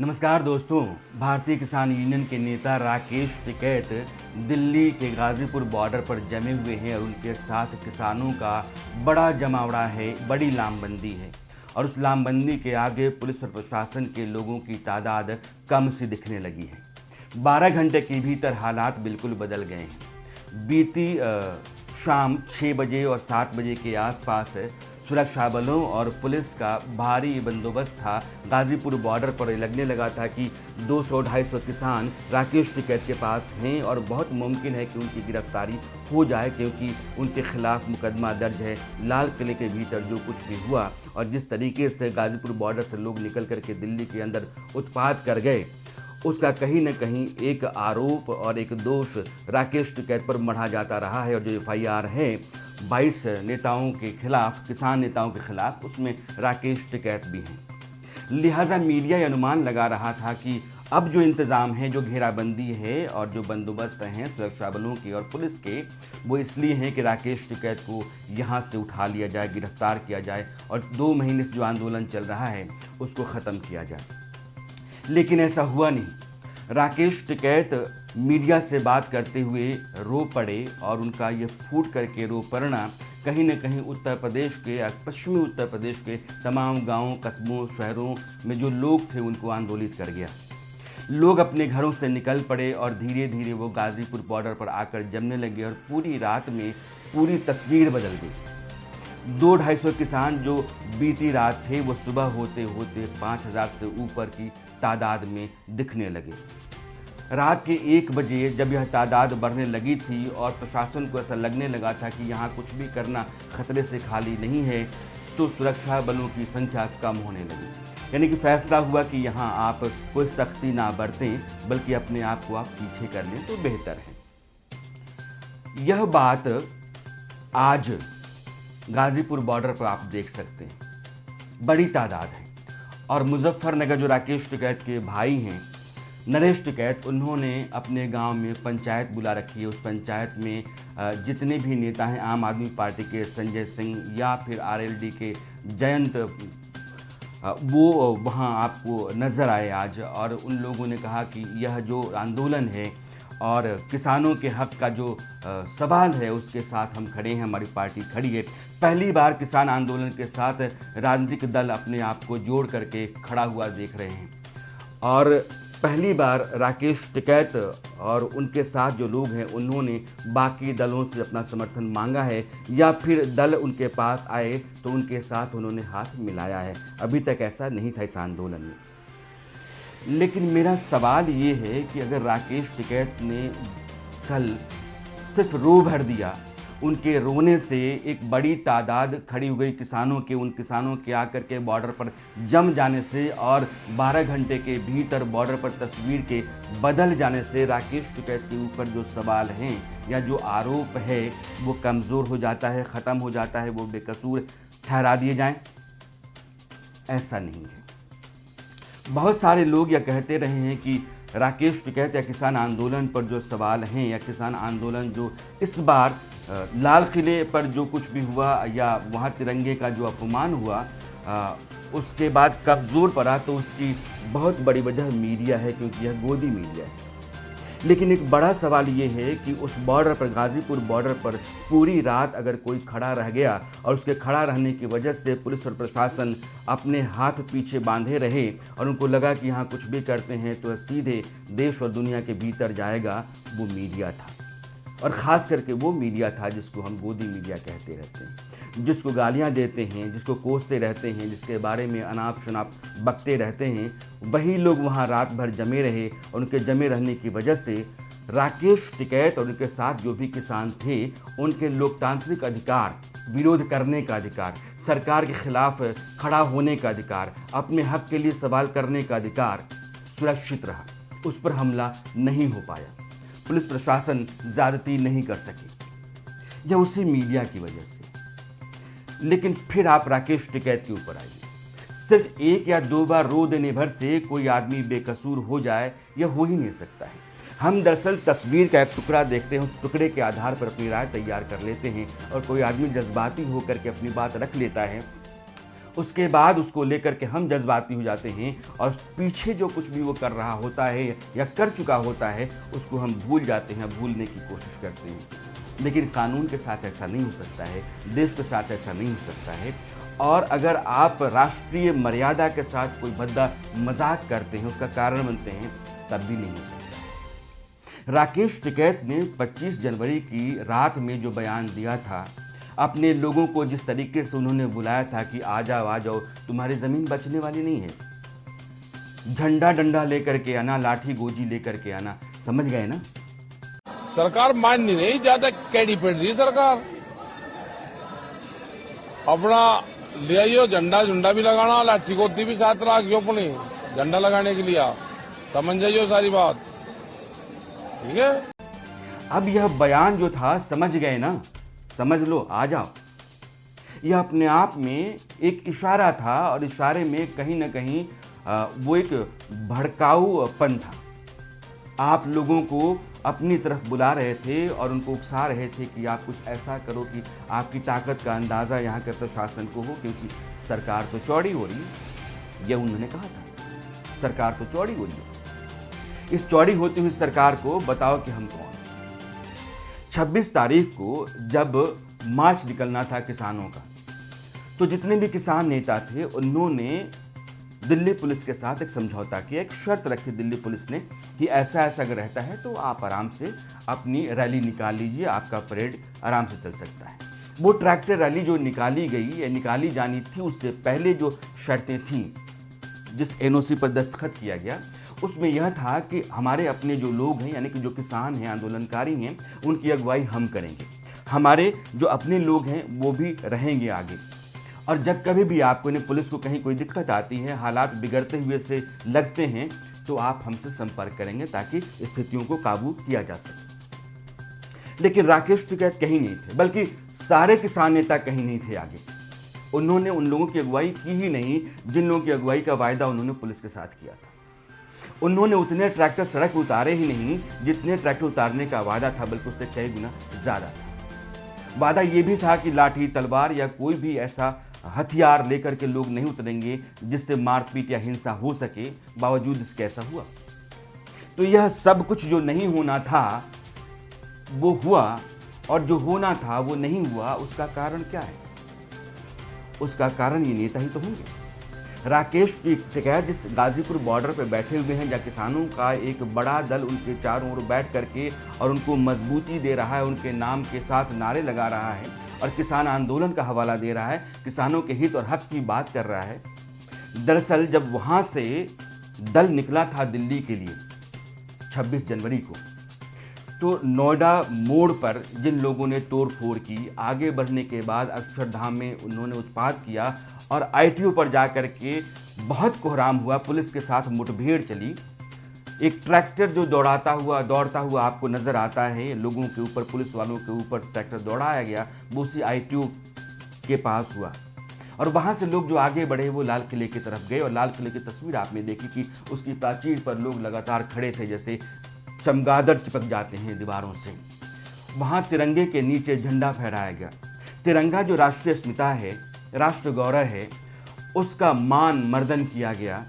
नमस्कार दोस्तों। भारतीय किसान यूनियन के नेता राकेश टिकैत दिल्ली के गाजीपुर बॉर्डर पर जमे हुए हैं और उनके साथ किसानों का बड़ा जमावड़ा है, बड़ी लामबंदी है। और उस लामबंदी के आगे पुलिस और प्रशासन के लोगों की तादाद कम सी दिखने लगी है। 12 घंटे के भीतर हालात बिल्कुल बदल गए हैं। बीती शाम 6 बजे और 7 बजे के आसपास सुरक्षा बलों और पुलिस का भारी बंदोबस्त था। गाजीपुर बॉर्डर पर लगने लगा था कि 200-250 किसान राकेश टिकैत के पास हैं और बहुत मुमकिन है कि उनकी गिरफ्तारी हो जाए, क्योंकि उनके खिलाफ मुकदमा दर्ज है। लाल किले के भीतर जो कुछ भी हुआ और जिस तरीके से गाजीपुर बॉर्डर से लोग निकल करके दिल्ली के अंदर उत्पात कर गए, उसका कहीं न कहीं एक आरोप और एक दोष राकेश टिकैत पर मढ़ा जाता रहा है। और जो FIR है 22 नेताओं के खिलाफ, किसान नेताओं के खिलाफ, उसमें राकेश टिकैत भी हैं। लिहाजा मीडिया ये अनुमान लगा रहा था कि अब जो इंतज़ाम है, जो घेराबंदी है और जो बंदोबस्त हैं सुरक्षा बलों के और पुलिस के, वो इसलिए हैं कि राकेश टिकैत को यहाँ से उठा लिया जाए, गिरफ्तार किया जाए और 2 महीने से जो आंदोलन चल रहा है उसको ख़त्म किया जाए। लेकिन ऐसा हुआ नहीं। राकेश टिकैत मीडिया से बात करते हुए रो पड़े और उनका ये फूट करके रो पड़ना कहीं न कहीं उत्तर प्रदेश के, पश्चिमी उत्तर प्रदेश के तमाम गांवों, कस्बों, शहरों में जो लोग थे उनको आंदोलित कर गया। लोग अपने घरों से निकल पड़े और धीरे धीरे वो गाजीपुर बॉर्डर पर आकर जमने लगे और पूरी रात में पूरी तस्वीर बदल गई। 200-250 किसान जो बीती रात थे वो सुबह होते होते 5000 से ऊपर की तादाद में दिखने लगे। रात के 1 बजे जब यह तादाद बढ़ने लगी थी और प्रशासन को ऐसा लगने लगा था कि यहाँ कुछ भी करना खतरे से खाली नहीं है, तो सुरक्षा बलों की संख्या कम होने लगी। यानी कि फैसला हुआ कि यहाँ आप कोई सख्ती ना बरतें, बल्कि अपने आप को आप पीछे कर लें तो बेहतर है। यह बात आज गाजीपुर बॉर्डर पर आप देख सकते हैं, बड़ी तादाद है। और मुजफ्फरनगर जो राकेश टिकैत के भाई हैं, नरेश टिकैत, उन्होंने अपने गांव में पंचायत बुला रखी है। उस पंचायत में जितने भी नेता हैं, आम आदमी पार्टी के संजय सिंह या फिर RLD के जयंत, वो वहां आपको नज़र आए आज। और उन लोगों ने कहा कि यह जो आंदोलन है और किसानों के हक का जो सवाल है उसके साथ हम खड़े हैं, हमारी पार्टी खड़ी है। पहली बार किसान आंदोलन के साथ राजनीतिक दल अपने आप को जोड़ करके खड़ा हुआ देख रहे हैं। और पहली बार राकेश टिकैत और उनके साथ जो लोग हैं उन्होंने बाकी दलों से अपना समर्थन मांगा है, या फिर दल उनके पास आए तो उनके साथ उन्होंने हाथ मिलाया है। अभी तक ऐसा नहीं था इस आंदोलन में। लेकिन मेरा सवाल ये है कि अगर राकेश टिकैत ने कल सिर्फ रो भर दिया, उनके रोने से एक बड़ी तादाद खड़ी हो गई किसानों के, उन किसानों के आकर के बॉर्डर पर जम जाने से और 12 घंटे के भीतर बॉर्डर पर तस्वीर के बदल जाने से राकेश टिकैत के ऊपर जो सवाल हैं या जो आरोप है वो कमज़ोर हो जाता है, ख़त्म हो जाता है, वो बेकसूर ठहरा दिए जाएं। ऐसा नहीं है। बहुत सारे लोग यह कहते रहे हैं कि राकेश टिकैत या किसान आंदोलन पर जो सवाल हैं या किसान आंदोलन जो इस बार लाल किले पर जो कुछ भी हुआ या वहाँ तिरंगे का जो अपमान हुआ, उसके बाद कमज़ोर पड़ा, तो उसकी बहुत बड़ी वजह मीडिया है, क्योंकि यह गोदी मीडिया है। लेकिन एक बड़ा सवाल ये है कि उस बॉर्डर पर, गाजीपुर बॉर्डर पर पूरी रात अगर कोई खड़ा रह गया और उसके खड़ा रहने की वजह से पुलिस और प्रशासन अपने हाथ पीछे बांधे रहे और उनको लगा कि यहाँ कुछ भी करते हैं तो सीधे देश और दुनिया के भीतर जाएगा, वो मीडिया था। और ख़ास करके वो मीडिया था जिसको हम गोदी मीडिया कहते रहते हैं, जिसको गालियाँ देते हैं, जिसको कोसते रहते हैं, जिसके बारे में अनाप शनाप बकते रहते हैं। वही लोग वहाँ रात भर जमे रहे और उनके जमे रहने की वजह से राकेश टिकैत और उनके साथ जो भी किसान थे, उनके लोकतांत्रिक अधिकार, विरोध करने का अधिकार, सरकार के खिलाफ खड़ा होने का अधिकार, अपने हक के लिए सवाल करने का अधिकार सुरक्षित रहा। उस पर हमला नहीं हो पाया, पुलिस प्रशासन ज़्यादती नहीं कर सकी, यह उसी मीडिया की वजह से। लेकिन फिर आप राकेश टिकैत के ऊपर आइए। सिर्फ 1 या 2 बार रो देने भर से कोई आदमी बेकसूर हो जाए, यह हो ही नहीं सकता है। हम दरअसल तस्वीर का एक टुकड़ा देखते हैं, उस टुकड़े के आधार पर अपनी राय तैयार कर लेते हैं और कोई आदमी जज्बाती होकर के अपनी बात रख लेता है उसके बाद उसको लेकर के हम जज्बाती हो जाते हैं और पीछे जो कुछ भी वो कर रहा होता है या कर चुका होता है उसको हम भूल जाते हैं, भूलने की कोशिश करते हैं। लेकिन कानून के साथ ऐसा नहीं हो सकता है, देश के साथ ऐसा नहीं हो सकता है। और अगर आप राष्ट्रीय मर्यादा के साथ कोई भद्दा मजाक करते हैं, उसका कारण बनते हैं, तब भी नहीं हो सकता। राकेश टिकैत ने 25 जनवरी की रात में जो बयान दिया था, अपने लोगों को जिस तरीके से उन्होंने बुलाया था कि आ जाओ, तुम्हारी ज़मीन बचने वाली नहीं है, झंडा डंडा लेकर के आना, लाठी गोजी लेकर के आना, समझ गए ना? सरकार मान नहीं रही, ज्यादा कैडी पेड़ रही सरकार। अपना ले आइयो झंडा झुंडा भी लगाना, लाठी गोदी भी साथ रखियो अपनी झंडा लगाने के लिए, समझ जाइयो सारी बात, ठीक है। अब यह बयान जो था, समझ गए ना, समझ लो, आ जाओ, यह अपने आप में एक इशारा था और इशारे में कहीं ना कहीं वो एक भड़काऊपन था। आप लोगों को अपनी तरफ बुला रहे थे और उनको उकसा रहे थे कि आप कुछ ऐसा करो कि आपकी ताकत का अंदाज़ा यहाँ के प्रशासन को हो, क्योंकि सरकार तो चौड़ी हो रही है। यह उन्होंने कहा था, सरकार तो चौड़ी हो रही है। इस चौड़ी होती हुई सरकार को बताओ कि हम कौन। 26 तारीख को जब मार्च निकलना था किसानों का, तो जितने भी किसान नेता थे उन्होंने दिल्ली पुलिस के साथ एक समझौता किया, एक शर्त रखी दिल्ली पुलिस ने कि ऐसा ऐसा अगर रहता है तो आप आराम से अपनी रैली निकाल लीजिए, आपका परेड आराम से चल सकता है। वो ट्रैक्टर रैली जो निकाली गई या निकाली जानी थी, उससे पहले जो शर्तें थीं, जिस एनओसी पर दस्तखत किया गया, उसमें यह था कि हमारे अपने जो लोग हैं, यानी कि जो किसान हैं, आंदोलनकारी हैं, उनकी अगुवाई हम करेंगे, हमारे जो अपने लोग हैं वो भी रहेंगे आगे। और जब कभी भी आपको ने पुलिस को कहीं कोई दिक्कत आती है, हालात बिगड़ते हुए से लगते हैं, तो आप हमसे संपर्क करेंगे ताकि स्थितियों को काबू किया जा सके। लेकिन राकेश टिकैत कहीं नहीं थे, बल्कि सारे किसान नेता कहीं नहीं थे आगे। उन्होंने उन लोगों की अगुवाई की ही नहीं जिन लोगों की अगुवाई का वायदा उन्होंने पुलिस के साथ किया था। उन्होंने उतने ट्रैक्टर सड़क उतारे ही नहीं जितने ट्रैक्टर उतारने का वादा था, बल्कि उससे कई गुना ज्यादा था। वादा ये भी था कि लाठी, तलवार या कोई भी ऐसा हथियार लेकर के लोग नहीं उतरेंगे जिससे मारपीट या हिंसा हो सके। बावजूद इसके ऐसा हुआ। तो यह सब कुछ जो नहीं होना था वो हुआ, और जो होना था वो नहीं हुआ। उसका कारण क्या है? उसका कारण ये नेता ही तो होंगे। राकेश टिकैत जिस गाजीपुर बॉर्डर पर बैठे हुए हैं, जहाँ किसानों का एक बड़ा दल उनके चारों ओर बैठ करके और उनको मजबूती दे रहा है, उनके नाम के साथ नारे लगा रहा है और किसान आंदोलन का हवाला दे रहा है, किसानों के हित और हक की बात कर रहा है। दरअसल जब वहाँ से दल निकला था दिल्ली के लिए 26 जनवरी को, तो नोएडा मोड़ पर जिन लोगों ने तोड़फोड़ की, आगे बढ़ने के बाद अक्षरधाम में उन्होंने उत्पात किया और आईटीओ पर जाकर के बहुत कोहराम हुआ, पुलिस के साथ मुठभेड़ चली। एक ट्रैक्टर जो दौड़ता हुआ आपको नजर आता है, लोगों के ऊपर, पुलिस वालों के ऊपर ट्रैक्टर दौड़ाया गया, वो उसी आईटीओ के पास हुआ। और वहाँ से लोग जो आगे बढ़े वो लाल किले की तरफ गए, और लाल किले की तस्वीर आपने देखी कि उसकी प्राचीर पर लोग लगातार खड़े थे, जैसे चमगादड़ चिपक जाते हैं दीवारों से। वहाँ तिरंगे के नीचे झंडा फहराया गया। तिरंगा जो राष्ट्रीय अस्मिता है, राष्ट्र गौरव है, उसका मान मर्दन किया गया।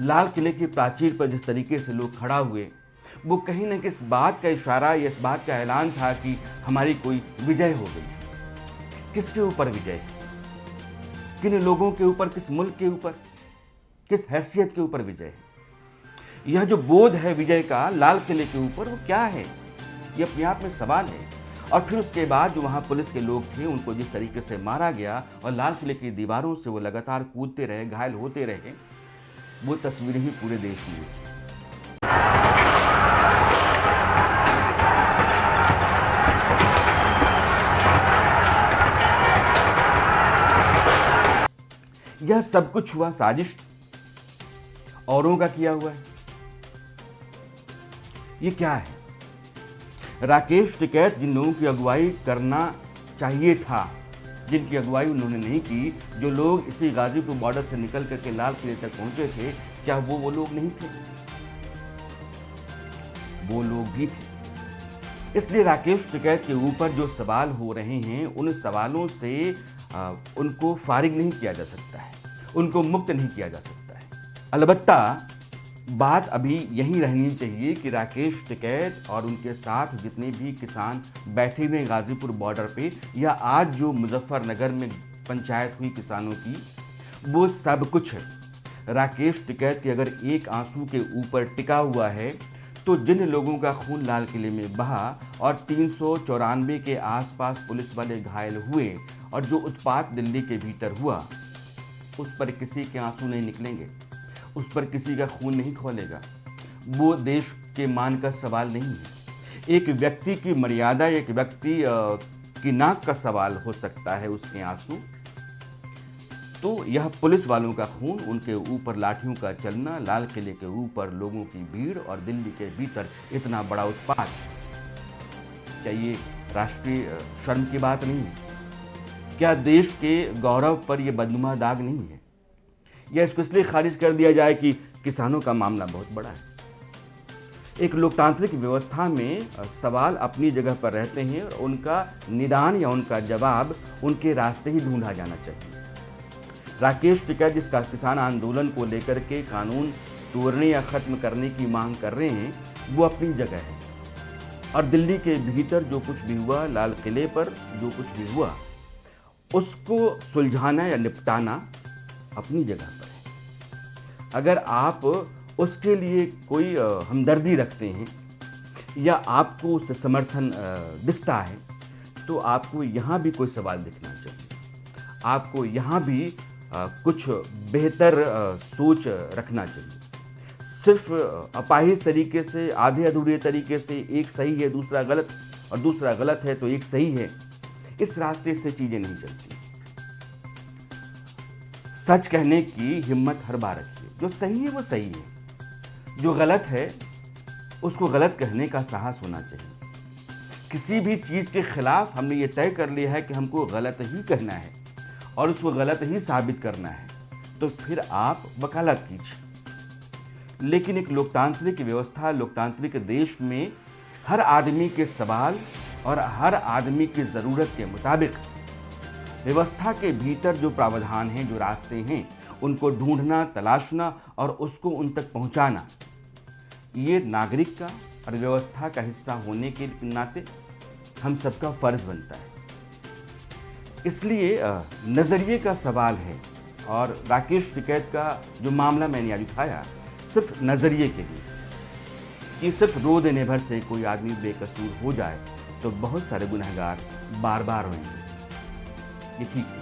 लाल किले की प्राचीर पर जिस तरीके से लोग खड़ा हुए, वो कहीं न किस बात का इशारा या इस बात का ऐलान था कि हमारी कोई विजय हो गई। किसके ऊपर विजय? किन लोगों के ऊपर, किस मुल्क के ऊपर, किस हैसियत के ऊपर विजय है? यह जो बोध है विजय का लाल किले के ऊपर, वो क्या है? ये अपने आप में सवाल है। और फिर उसके बाद जो वहाँ पुलिस के लोग थे, उनको जिस तरीके से मारा गया और लाल किले की दीवारों से वो लगातार कूदते रहे, घायल होते रहे, वो तस्वीरें ही पूरे देश में। यह सब कुछ हुआ साजिश, औरों का किया हुआ है। ये क्या है? राकेश टिकैत जिन लोगों की अगुवाई करना चाहिए था, जिनकी अगुवाई उन्होंने नहीं की, जो लोग इसी गाजीपुर बॉर्डर से निकल करके लाल किले तक पहुंचे थे, क्या वो लोग नहीं थे? वो लोग भी थे। इसलिए राकेश टिकैत के ऊपर जो सवाल हो रहे हैं, उन सवालों से उनको फारिग नहीं किया जा सकता है, उनको मुक्त नहीं किया जा सकता है। अलबत्ता बात अभी यही रहनी चाहिए कि राकेश टिकैत और उनके साथ जितने भी किसान बैठे हुए गाजीपुर बॉर्डर पे या आज जो मुजफ्फरनगर में पंचायत हुई किसानों की, वो सब कुछ राकेश टिकैत के अगर एक आंसू के ऊपर टिका हुआ है तो जिन लोगों का खून लाल किले में बहा और 394 के आसपास पुलिस वाले घायल हुए और जो उत्पात दिल्ली के भीतर हुआ, उस पर किसी के आंसू नहीं निकलेंगे, उस पर किसी का खून नहीं खौलेगा। वो देश के मान का सवाल नहीं है। एक व्यक्ति की मर्यादा, एक व्यक्ति की नाक का सवाल हो सकता है उसके आंसू। तो यह पुलिस वालों का खून, उनके ऊपर लाठियों का चलना, लाल किले के ऊपर लोगों की भीड़ और दिल्ली के भीतर इतना बड़ा उत्पात, क्या ये राष्ट्रीय शर्म की बात नहीं है? क्या देश के गौरव पर यह बदनुमा दाग नहीं है? या इसको इसलिए खारिज कर दिया जाए कि किसानों का मामला बहुत बड़ा है? एक लोकतांत्रिक व्यवस्था में सवाल अपनी जगह पर रहते हैं और उनका निदान या उनका जवाब उनके रास्ते ही ढूंढा जाना चाहिए। राकेश टिकैत जिसका किसान आंदोलन को लेकर के कानून तोड़ने या खत्म करने की मांग कर रहे हैं, वो अपनी जगह है। और दिल्ली के भीतर जो कुछ भी हुआ, लाल किले पर जो कुछ भी हुआ, उसको सुलझाना या निपटाना अपनी जगह पर है। अगर आप उसके लिए कोई हमदर्दी रखते हैं या आपको उससे समर्थन दिखता है, तो आपको यहाँ भी कोई सवाल दिखना चाहिए। आपको यहाँ भी कुछ बेहतर सोच रखना चाहिए। सिर्फ अपाहिज तरीके से, आधे अधूरे तरीके से एक सही है दूसरा गलत और दूसरा गलत है तो एक सही है, इस रास्ते से चीज़ें नहीं चलती। सच कहने की हिम्मत हर बार रखिए। जो सही है वो सही है, जो गलत है उसको गलत कहने का साहस होना चाहिए। किसी भी चीज़ के खिलाफ हमने ये तय कर लिया है कि हमको गलत ही कहना है और उसको गलत ही साबित करना है, तो फिर आप वकालत कीजिए। लेकिन एक लोकतांत्रिक व्यवस्था, लोकतांत्रिक देश में हर आदमी के सवाल और हर आदमी की ज़रूरत के मुताबिक व्यवस्था के भीतर जो प्रावधान हैं, जो रास्ते हैं, उनको ढूंढना, तलाशना और उसको उन तक पहुंचाना, ये नागरिक का और व्यवस्था का हिस्सा होने के नाते हम सबका फर्ज बनता है। इसलिए नज़रिए का सवाल है और राकेश टिकैत का जो मामला मैंने आज उठाया सिर्फ नज़रिए के लिए, कि सिर्फ रो देने भर से कोई आदमी बेकसूर हो जाए तो बहुत सारे गुनहगार बार बार होंगे, ये ठीक है।